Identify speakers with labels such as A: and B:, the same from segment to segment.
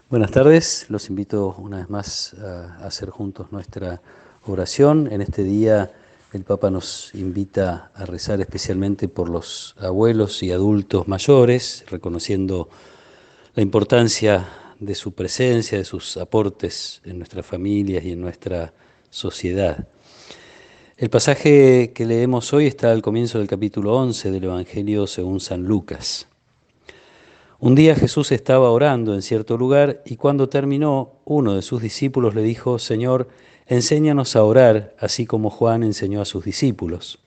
A: Buenas tardes, los invito una vez más a hacer juntos nuestra oración. En este día el Papa nos invita a rezar especialmente por los abuelos y adultos mayores, reconociendo la importancia de su presencia, de sus aportes en nuestras familias y en nuestra sociedad. El pasaje que leemos hoy está al comienzo del capítulo 11 del Evangelio según San Lucas. Un día Jesús estaba orando en cierto lugar y cuando terminó, uno de sus discípulos le dijo: Señor, enséñanos a orar, así como Juan enseñó a sus discípulos.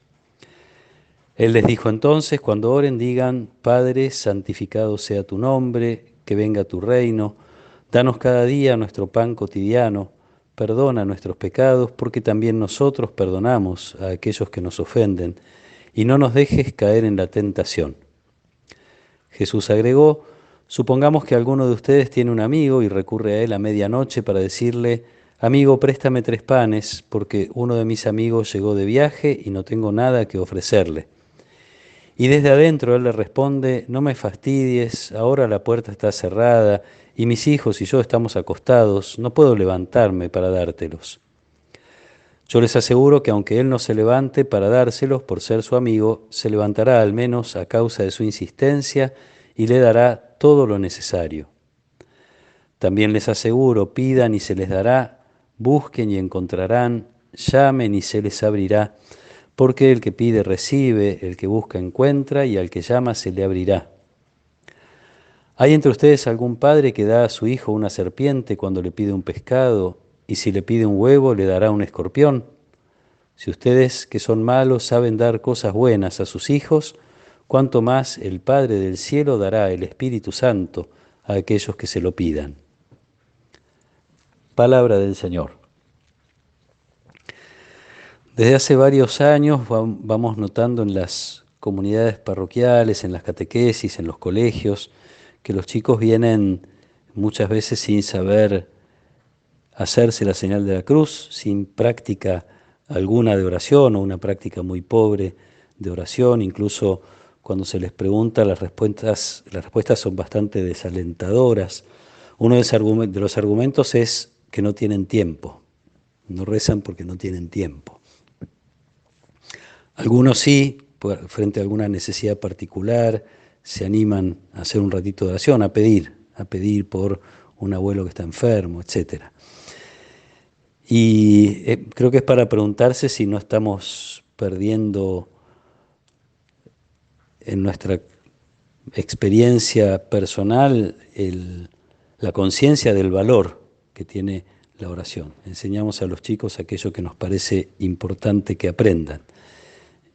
A: Él les dijo entonces: cuando oren, digan: Padre, santificado sea tu nombre, que venga tu reino, danos cada día nuestro pan cotidiano, perdona nuestros pecados, porque también nosotros perdonamos a aquellos que nos ofenden, y no nos dejes caer en la tentación. Jesús agregó: supongamos que alguno de ustedes tiene un amigo y recurre a él a medianoche para decirle: amigo, préstame 3 panes, porque uno de mis amigos llegó de viaje y no tengo nada que ofrecerle. Y desde adentro él le responde: no me fastidies, ahora la puerta está cerrada y mis hijos y yo estamos acostados, no puedo levantarme para dártelos. Yo les aseguro que aunque él no se levante para dárselos por ser su amigo, se levantará al menos a causa de su insistencia y le dará todo lo necesario. También les aseguro: pidan y se les dará, busquen y encontrarán, llamen y se les abrirá, porque el que pide recibe, el que busca encuentra y al que llama se le abrirá. ¿Hay entre ustedes algún padre que da a su hijo una serpiente cuando le pide un pescado, y si le pide un huevo le dará un escorpión? Si ustedes, que son malos, saben dar cosas buenas a sus hijos, cuánto más el Padre del cielo dará el Espíritu Santo a aquellos que se lo pidan. Palabra del Señor. Desde hace varios años vamos notando en las comunidades parroquiales, en las catequesis, en los colegios, que los chicos vienen muchas veces sin saber hacerse la señal de la cruz, sin práctica alguna de oración o una práctica muy pobre de oración. Incluso cuando se les pregunta, las respuestas son bastante desalentadoras. Uno de los argumentos es que no tienen tiempo, no rezan porque no tienen tiempo. Algunos sí, frente a alguna necesidad particular, se animan a hacer un ratito de oración, a pedir por un abuelo que está enfermo, etcétera. Y creo que es para preguntarse si no estamos perdiendo en nuestra experiencia personal la conciencia del valor que tiene la oración. Enseñamos a los chicos aquello que nos parece importante que aprendan.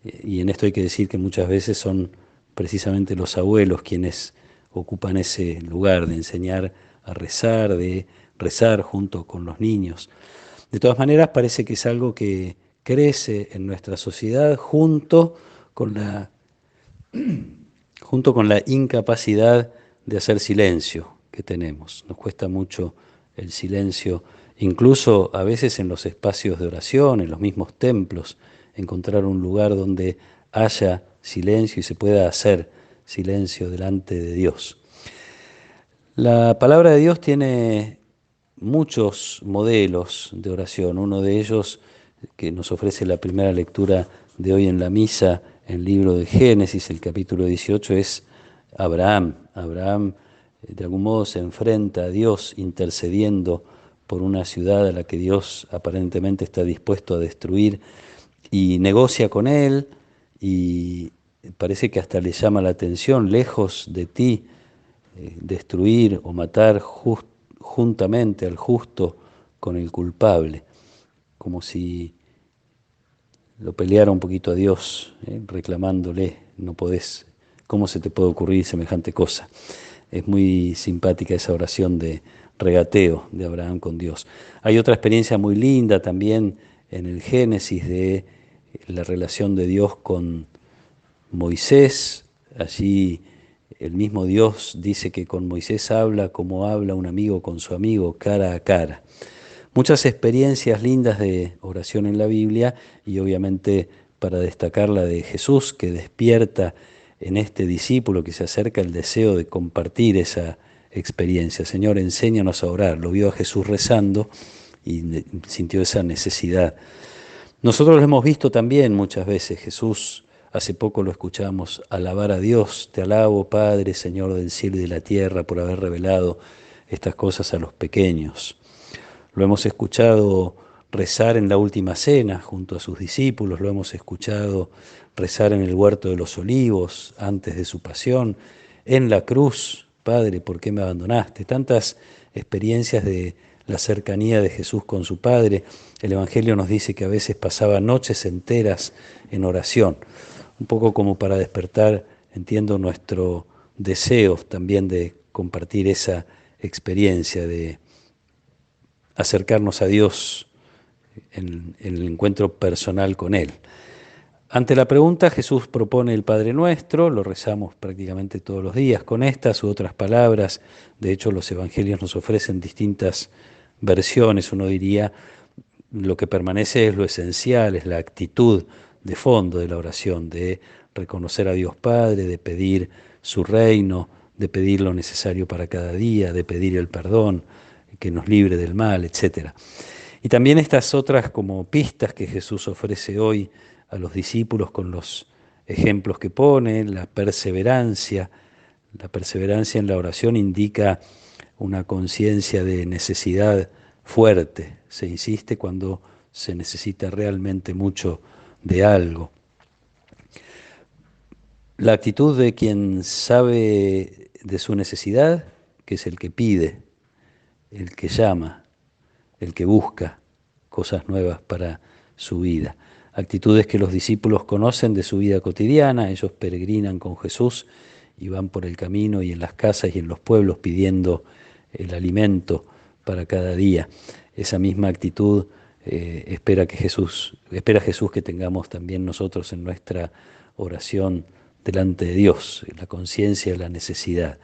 A: Y en esto hay que decir que muchas veces son precisamente los abuelos quienes ocupan ese lugar de enseñar a rezar, de rezar junto con los niños. De todas maneras, parece que es algo que crece en nuestra sociedad con la, junto con la incapacidad de hacer silencio que tenemos. Nos cuesta mucho el silencio, incluso a veces en los espacios de oración, en los mismos templos, encontrar un lugar donde haya silencio y se pueda hacer silencio delante de Dios. La palabra de Dios tiene muchos modelos de oración. Uno de ellos, que nos ofrece la primera lectura de hoy en la misa, en el libro de Génesis, el capítulo 18, es Abraham. Abraham de algún modo se enfrenta a Dios intercediendo por una ciudad a la que Dios aparentemente está dispuesto a destruir y negocia con él, y parece que hasta le llama la atención: lejos de ti destruir o matar juntamente al justo con el culpable, como si lo peleara un poquito a Dios, reclamándole: no podés, ¿cómo se te puede ocurrir semejante cosa? Es muy simpática esa oración de regateo de Abraham con Dios. Hay otra experiencia muy linda también en el Génesis de la relación de Dios con Moisés. Allí el mismo Dios dice que con Moisés habla como habla un amigo con su amigo, cara a cara. Muchas experiencias lindas de oración en la Biblia, y obviamente para destacar la de Jesús, que despierta en este discípulo que se acerca el deseo de compartir esa experiencia. Señor, enséñanos a orar. Lo vio a Jesús rezando y sintió esa necesidad. Nosotros lo hemos visto también muchas veces. Jesús, hace poco lo escuchamos alabar a Dios. Te alabo, Padre, Señor del cielo y de la tierra, por haber revelado estas cosas a los pequeños. Lo hemos escuchado rezar en la última cena junto a sus discípulos, lo hemos escuchado rezar en el huerto de los olivos antes de su pasión, en la cruz, Padre, ¿por qué me abandonaste? Tantas experiencias de la cercanía de Jesús con su Padre. El Evangelio nos dice que a veces pasaba noches enteras en oración, un poco como para despertar, entiendo, nuestro deseo también de compartir esa experiencia, de acercarnos a Dios en el encuentro personal con Él. Ante la pregunta, Jesús propone el Padre Nuestro, lo rezamos prácticamente todos los días con estas u otras palabras. De hecho, los evangelios nos ofrecen distintas versiones. Uno diría, lo que permanece es lo esencial, es la actitud de fondo de la oración, de reconocer a Dios Padre, de pedir su reino, de pedir lo necesario para cada día, de pedir el perdón, que nos libre del mal, etc. Y también estas otras como pistas que Jesús ofrece hoy a los discípulos con los ejemplos que pone, la perseverancia. La perseverancia en la oración indica una conciencia de necesidad fuerte. Se insiste cuando se necesita realmente mucho de algo. La actitud de quien sabe de su necesidad, que es el que pide, el que llama, el que busca cosas nuevas para su vida. Actitudes que los discípulos conocen de su vida cotidiana. Ellos peregrinan con Jesús y van por el camino y en las casas y en los pueblos pidiendo el alimento para cada día. Esa misma actitud espera Jesús que tengamos también nosotros en nuestra oración delante de Dios, la conciencia de la necesidad.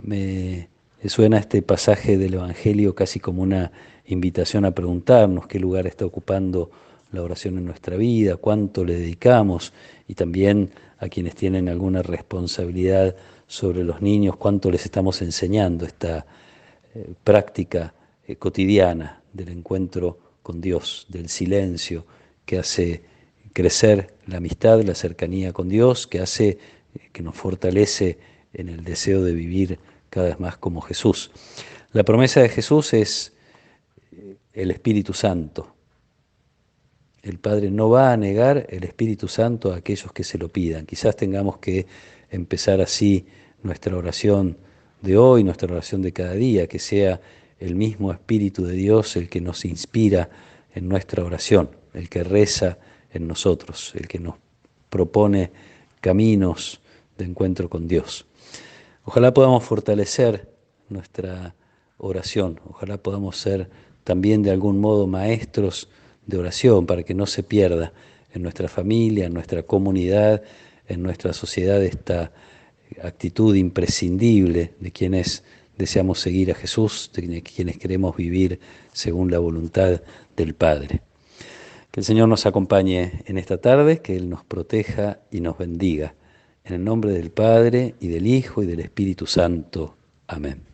A: Me suena este pasaje del Evangelio casi como una invitación a preguntarnos qué lugar está ocupando la oración en nuestra vida, cuánto le dedicamos, y también a quienes tienen alguna responsabilidad sobre los niños, cuánto les estamos enseñando esta práctica cotidiana del encuentro con Dios, del silencio que hace crecer la amistad, la cercanía con Dios, que hace que nos fortalece en el deseo de vivir cada vez más como Jesús. La promesa de Jesús es el Espíritu Santo. El Padre no va a negar el Espíritu Santo a aquellos que se lo pidan. Quizás tengamos que empezar así nuestra oración de hoy, nuestra oración de cada día, que sea el mismo Espíritu de Dios el que nos inspira en nuestra oración, el que reza en nosotros, el que nos propone caminos de encuentro con Dios. Ojalá podamos fortalecer nuestra oración, ojalá podamos ser también de algún modo maestros de oración para que no se pierda en nuestra familia, en nuestra comunidad, en nuestra sociedad esta actitud imprescindible de quienes deseamos seguir a Jesús, de quienes queremos vivir según la voluntad del Padre. Que el Señor nos acompañe en esta tarde, que Él nos proteja y nos bendiga. En el nombre del Padre, y del Hijo, y del Espíritu Santo. Amén.